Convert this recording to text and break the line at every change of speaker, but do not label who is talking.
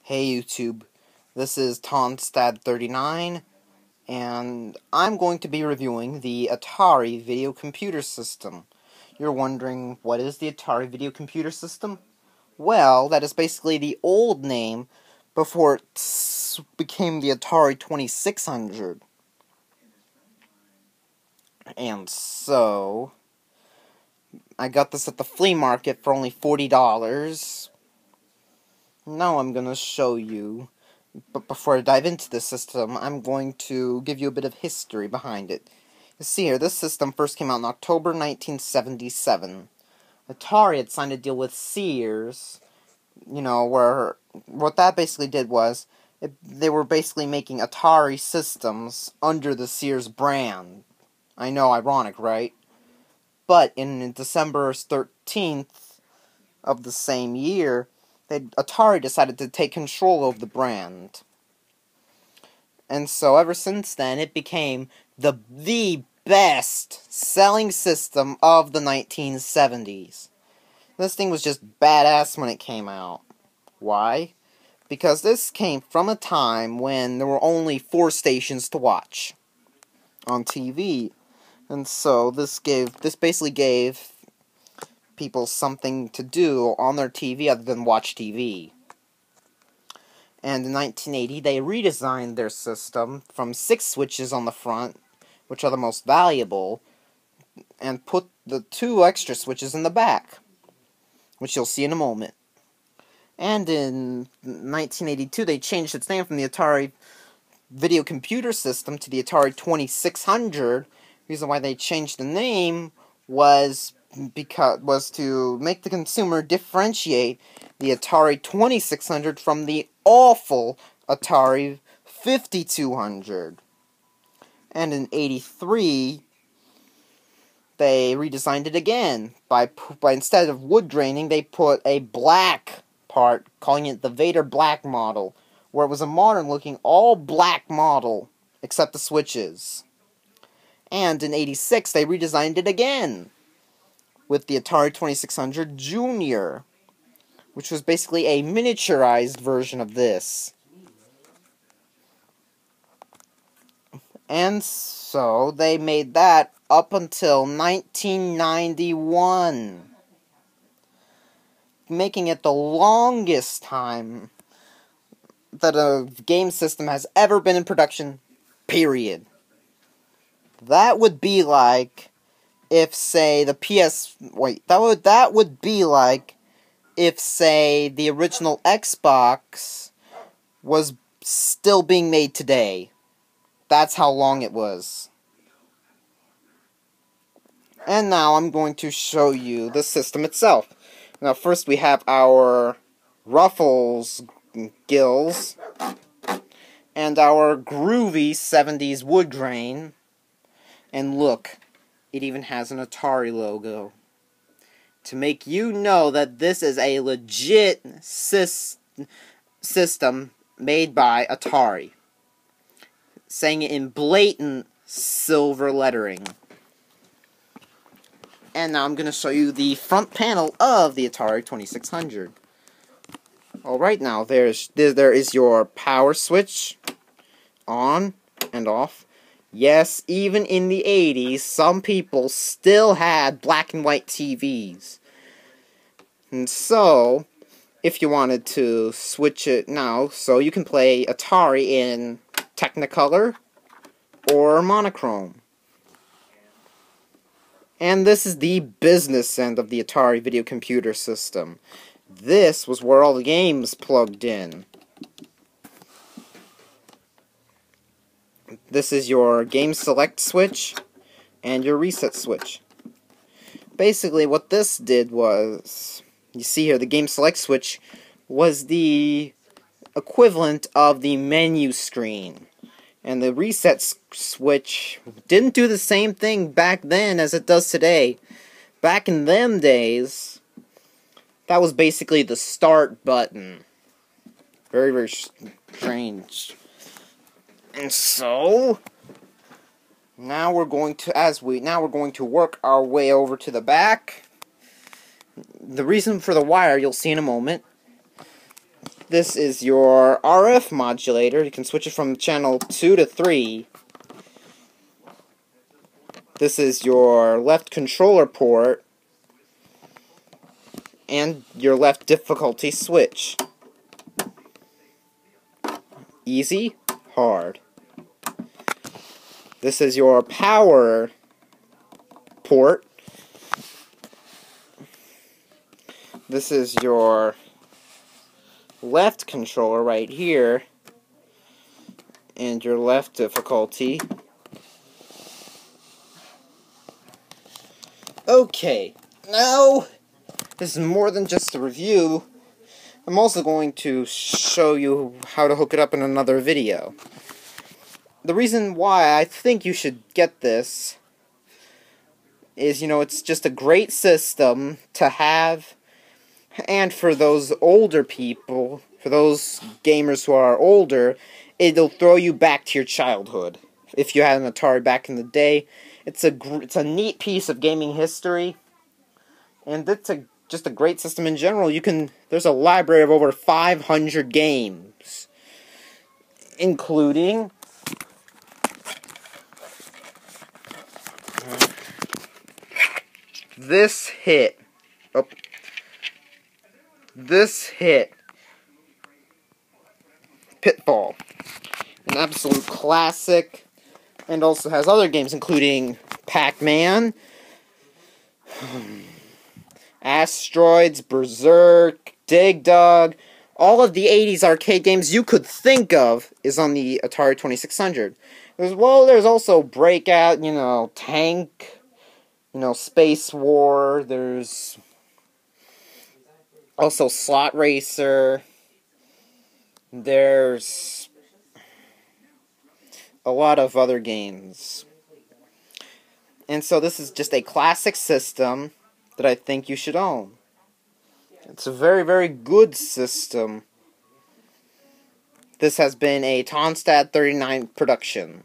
Hey YouTube, this is Tonstad39, and I'm going to be reviewing the Atari video computer system. You're wondering, what is the Atari video computer system? Well, that is basically the old name before it became the Atari 2600. And so, I got this at the flea market for only $40. Now I'm going to show you. But before I dive into this system, I'm going to give you a bit of history behind it. You see here, this system first came out in October 1977. Atari had signed a deal with Sears, where what that basically did was, they were basically making Atari systems under the Sears brand. I know, ironic, right? But in December 13th of the same year, Atari decided to take control of the brand. And so ever since then, it became the best selling system of the 1970s. This thing was just badass when it came out. Why? Because this came from a time when there were only 4 stations to watch on TV. And so this basically gave people something to do on their TV other than watch TV. And in 1980, they redesigned their system from 6 switches on the front, which are the most valuable, and put the 2 extra switches in the back, which you'll see in a moment. And in 1982, they changed its name from the Atari video computer system to the Atari 2600. The reason why they changed the name was to make the consumer differentiate the Atari 2600 from the awful Atari 5200. And in 83, they redesigned it again. By instead of wood graining, they put a black part, calling it the Vader Black model, where it was a modern-looking, all-black model, except the switches. And in 86, they redesigned it again with the Atari 2600 Junior, which was basically a miniaturized version of this. And so they made that up until 1991, making it the longest time that a game system has ever been in production, period. That would be like if, say, that would be like if, say, the original Xbox was still being made today. That's how long it was. And now I'm going to show you the system itself. Now first we have our Ruffles gills and our groovy 70s wood grain. And look, it even has an Atari logo to make you know that this is a legit system made by Atari, saying it in blatant silver lettering. And now I'm going to show you the front panel of the Atari 2600. Alright, now there is your power switch, on and off. Yes, even in the 80s, some people still had black and white TVs. And so, if you wanted to switch it now, so you can play Atari in Technicolor or monochrome. And this is the business end of the Atari video computer system. This was where all the games plugged in. This is your game select switch and your reset switch. Basically what this did was, you see here, the game select switch was the equivalent of the menu screen. And the reset switch didn't do the same thing back then as it does today. Back in them days, that was basically the start button. Very, very strange. And so, now we're going to work our way over to the back. The reason for the wire you'll see in a moment. This is your RF modulator. You can switch it from channel 2 to 3. This is your left controller port and your left difficulty switch. Easy, hard. This is your power port. This is your left controller right here, and your left difficulty. Okay, now this is more than just a review. I'm also going to show you how to hook it up in another video. The reason why I think you should get this is, it's just a great system to have. And for those older people, for those gamers who are older, it'll throw you back to your childhood. If you had an Atari back in the day, it's a neat piece of gaming history, and it's just a great system in general. There's a library of over 500 games, including this hit. This hit, Pitfall, an absolute classic, and also has other games including Pac-Man, Asteroids, Berserk, Dig Dug. All of the 80s arcade games you could think of is on the Atari 2600. There's also Breakout, Tank, Space War, there's also Slot Racer. There's a lot of other games. And so this is just a classic system that I think you should own. It's a very, very good system. This has been a Tonstad 39 production.